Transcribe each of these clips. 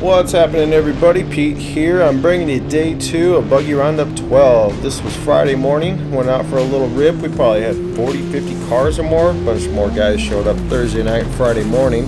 What's happening, everybody? Pete here. I'm bringing you day 2 of Buggy Roundup 12. This was Friday morning. Went out for a little rip. We probably had 40, 50 cars or more. A bunch more guys showed up Thursday night, Friday morning.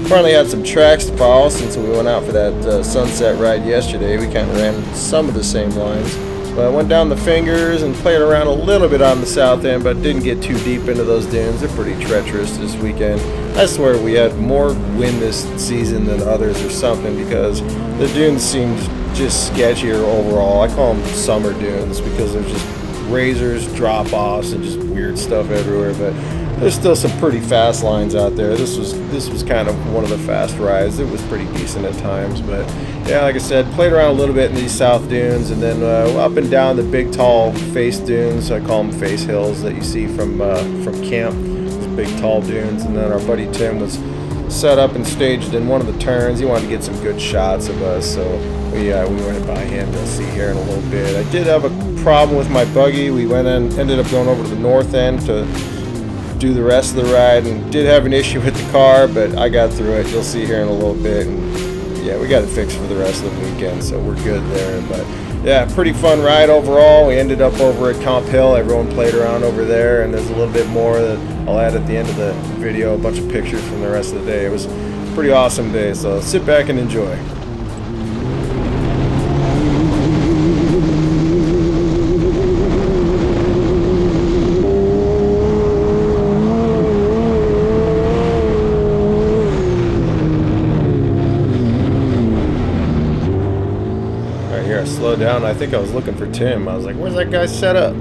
Finally had some tracks to follow since we went out for that sunset ride yesterday. We kind of ran some of the same lines. But I went down the fingers and played around a little bit on the south end, but didn't get too deep into those dunes. They're pretty treacherous this weekend. I swear we had more wind this season than others or something, because the dunes seemed just sketchier overall. I call them summer dunes because there's just razors, drop-offs, and just weird stuff everywhere. But there's still some pretty fast lines out there. This was kind of one of the fast rides. It was pretty decent at times, but yeah, like I said, played around a little bit in these south dunes, and then up and down the big tall face dunes. I call them face hills that you see from camp. These big tall dunes. And then our buddy Tim was set up and staged in one of the turns. He wanted to get some good shots of us, so we went by him. You'll see here in a little bit. I did have a problem with my buggy. We ended up going over to the north end to do the rest of the ride, and did have an issue with the car, but I got through it. You'll see here in a little bit. And yeah, we got it fixed for the rest of the weekend, so we're good there. But yeah, pretty fun ride overall. We ended up over at Comp Hill. Everyone played around over there, and there's a little bit more that I'll add at the end of the video, a bunch of pictures from the rest of the day. It was a pretty awesome day, so sit back and enjoy. I slowed down. I think I was looking for Tim. I was like, where's that guy set up?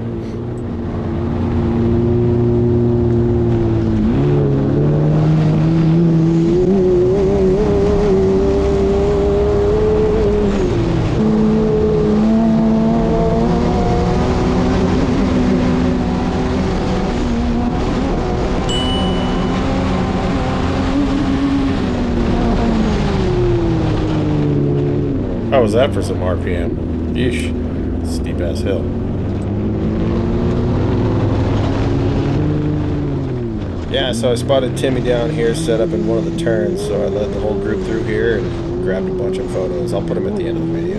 How was that for some RPM? Yeesh. Steep ass hill. Yeah, so I spotted Timmy down here set up in one of the turns, so I led the whole group through here and grabbed a bunch of photos. I'll put them at the end of the video.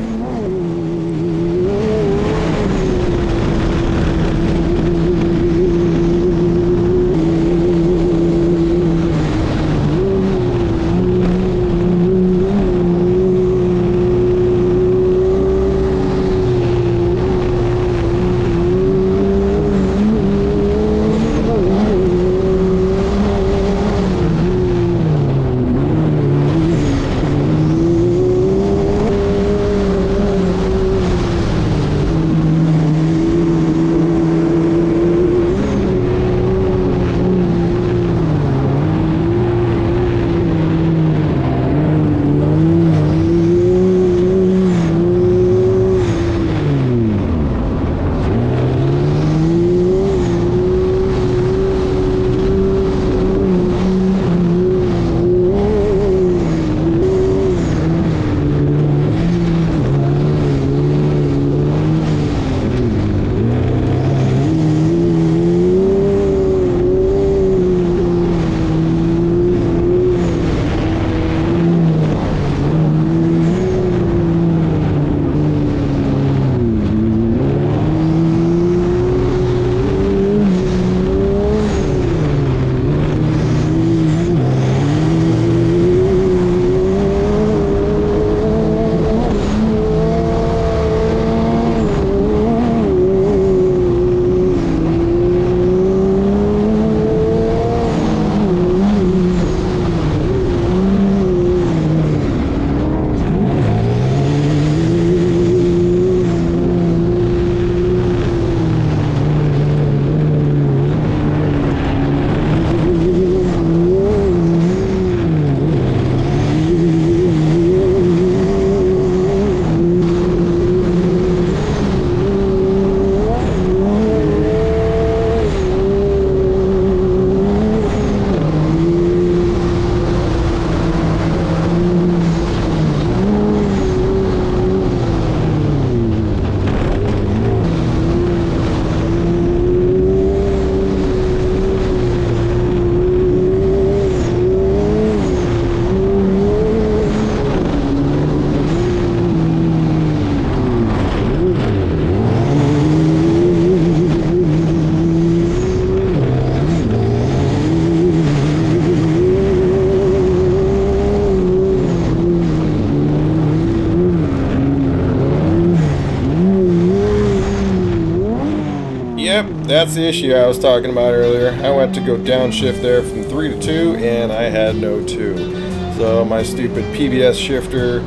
that's the issue I was talking about earlier. I went to go downshift there from 3 to 2, and I had no 2. So my stupid PBS shifter,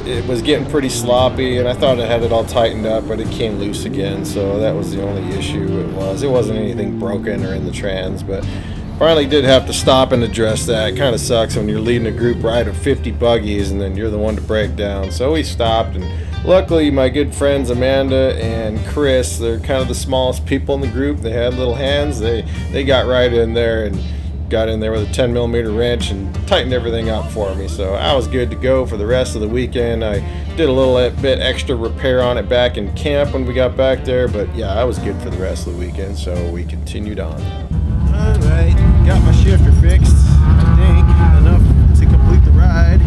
it was getting pretty sloppy, and I thought I had it all tightened up, but it came loose again. So that was the only issue. It wasn't anything broken or in the trans, but finally did have to stop and address that. It kind of sucks when you're leading a group ride of 50 buggies and then you're the one to break down. So we stopped, and luckily my good friends Amanda and Chris, they're kind of the smallest people in the group. They had little hands. They got right in there and got in there with a 10 millimeter wrench and tightened everything up for me. So I was good to go for the rest of the weekend. I did a little bit extra repair on it back in camp when we got back there, but yeah, I was good for the rest of the weekend. So we continued on. Alright, got my shifter fixed, I think, enough to complete the ride.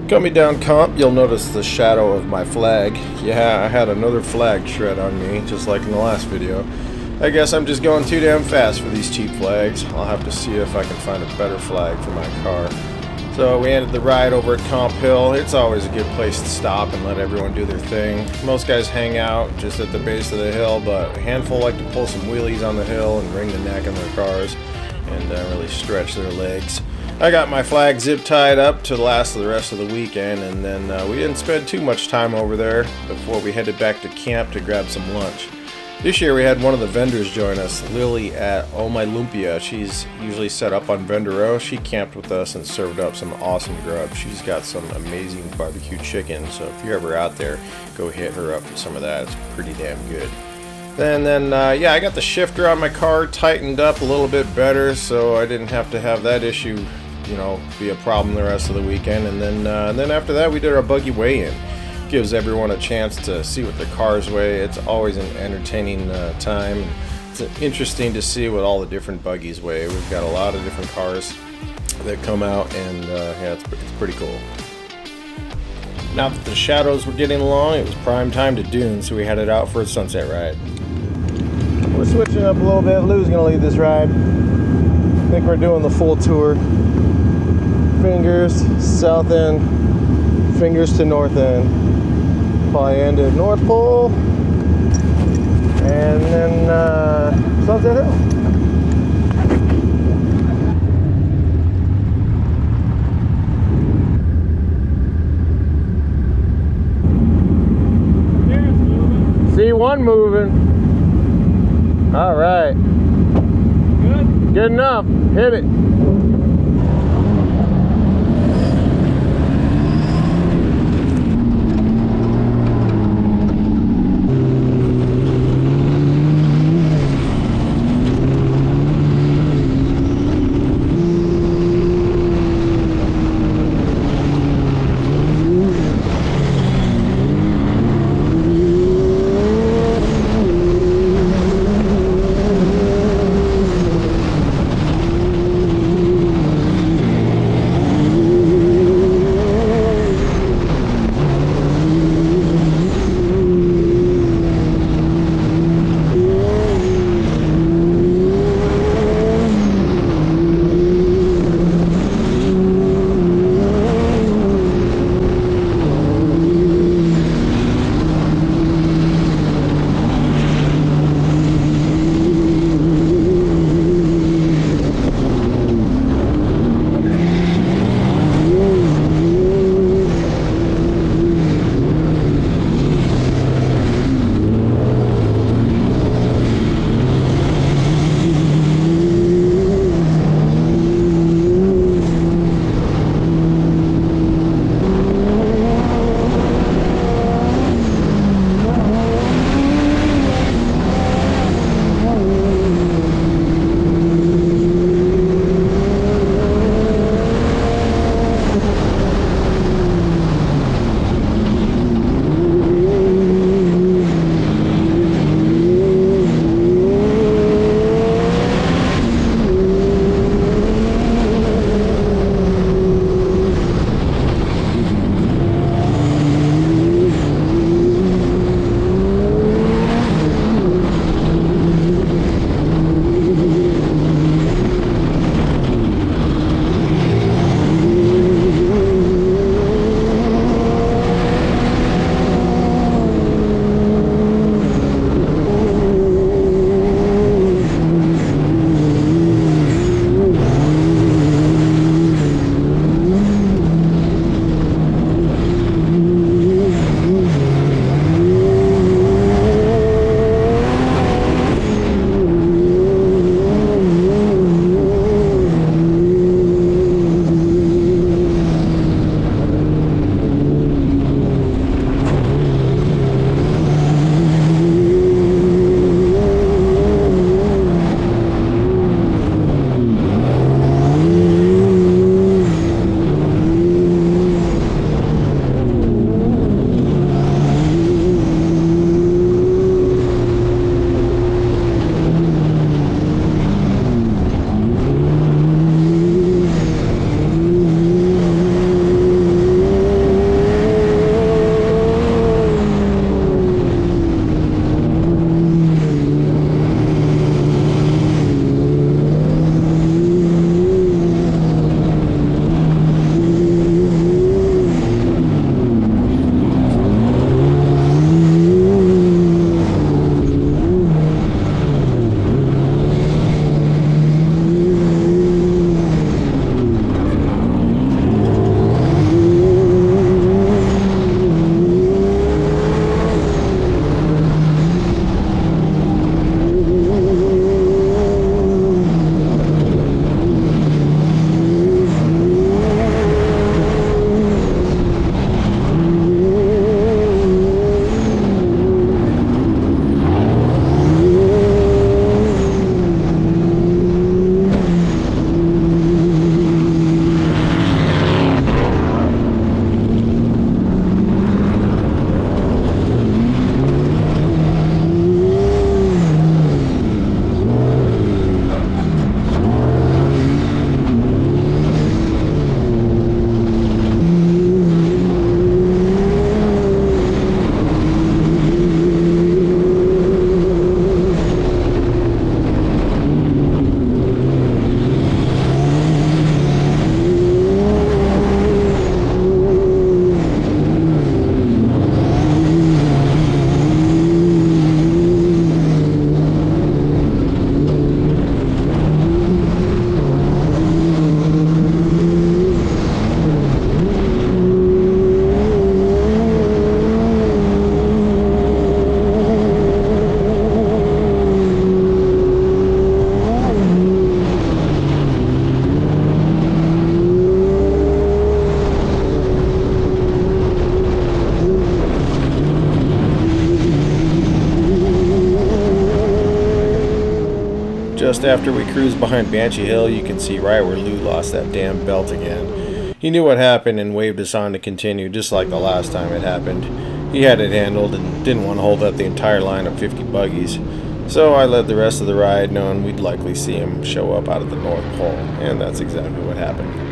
Coming down comp, you'll notice the shadow of my flag. Yeah, I had another flag shred on me, just like in the last video. I guess I'm just going too damn fast for these cheap flags. I'll have to see if I can find a better flag for my car. So we ended the ride over at Comp Hill. It's always a good place to stop and let everyone do their thing. Most guys hang out just at the base of the hill, but a handful like to pull some wheelies on the hill and wring the neck on their cars and really stretch their legs. I got my flag zip tied up to last the rest of the weekend, and then we didn't spend too much time over there before we headed back to camp to grab some lunch. This year we had one of the vendors join us, Lily at Oh My Lumpia. She's usually set up on Vendor Row. She camped with us and served up some awesome grub. She's got some amazing barbecue chicken, so if you're ever out there, go hit her up with some of that. It's pretty damn good. And then, yeah, I got the shifter on my car tightened up a little bit better, so I didn't have to have that issue, you know, be a problem the rest of the weekend. And then after that, we did our buggy weigh-in. Gives everyone a chance to see what the cars weigh. It's always an entertaining time. It's interesting to see what all the different buggies weigh. We've got a lot of different cars that come out, and yeah, it's pretty cool. Now that the shadows were getting long, it was prime time to Dune, so we headed out for a sunset ride. We're switching up a little bit. Lou's gonna lead this ride. I think we're doing the full tour. Fingers, south end, fingers to north end. Probably end at North Pole, and then Sunset Hill. See one moving. All right. Good. Good enough. Hit it. Just after we cruised behind Banshee Hill, you can see right where Lou lost that damn belt again. He knew what happened and waved us on to continue, just like the last time it happened. He had it handled and didn't want to hold up the entire line of 50 buggies. So I led the rest of the ride, knowing we'd likely see him show up out of the North Pole, and that's exactly what happened.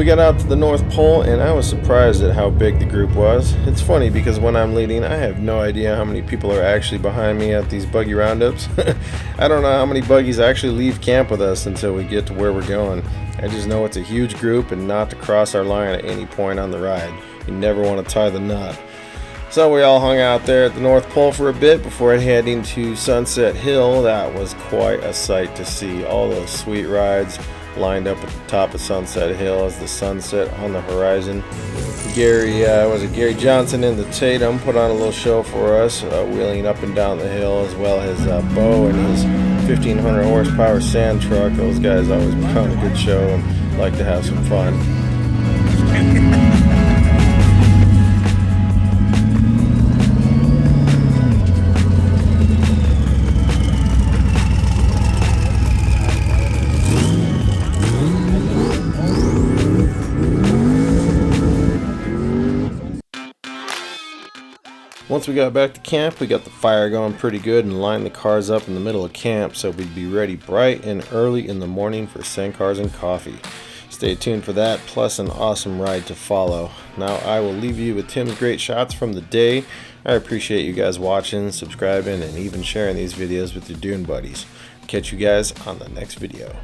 We got out to the North Pole, and I was surprised at how big the group was. It's funny because when I'm leading, I have no idea how many people are actually behind me at these buggy roundups. I don't know how many buggies actually leave camp with us until we get to where we're going. I just know it's a huge group and not to cross our line at any point on the ride. You never want to tie the knot. So we all hung out there at the North Pole for a bit before heading to Sunset Hill. That was quite a sight to see. All those sweet rides lined up at the top of Sunset Hill as the sun set on the horizon. Gary Johnson and the Tatum put on a little show for us, wheeling up and down the hill, as well as Bo and his 1500 horsepower sand truck. Those guys always put on a good show and like to have some fun. Once we got back to camp, we got the fire going pretty good and lined the cars up in the middle of camp so we'd be ready bright and early in the morning for Sandcars and coffee. Stay tuned for that, plus an awesome ride to follow. Now I will leave you with Tim's great shots from the day. I appreciate you guys watching, subscribing, and even sharing these videos with your Dune buddies. Catch you guys on the next video.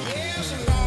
Yes,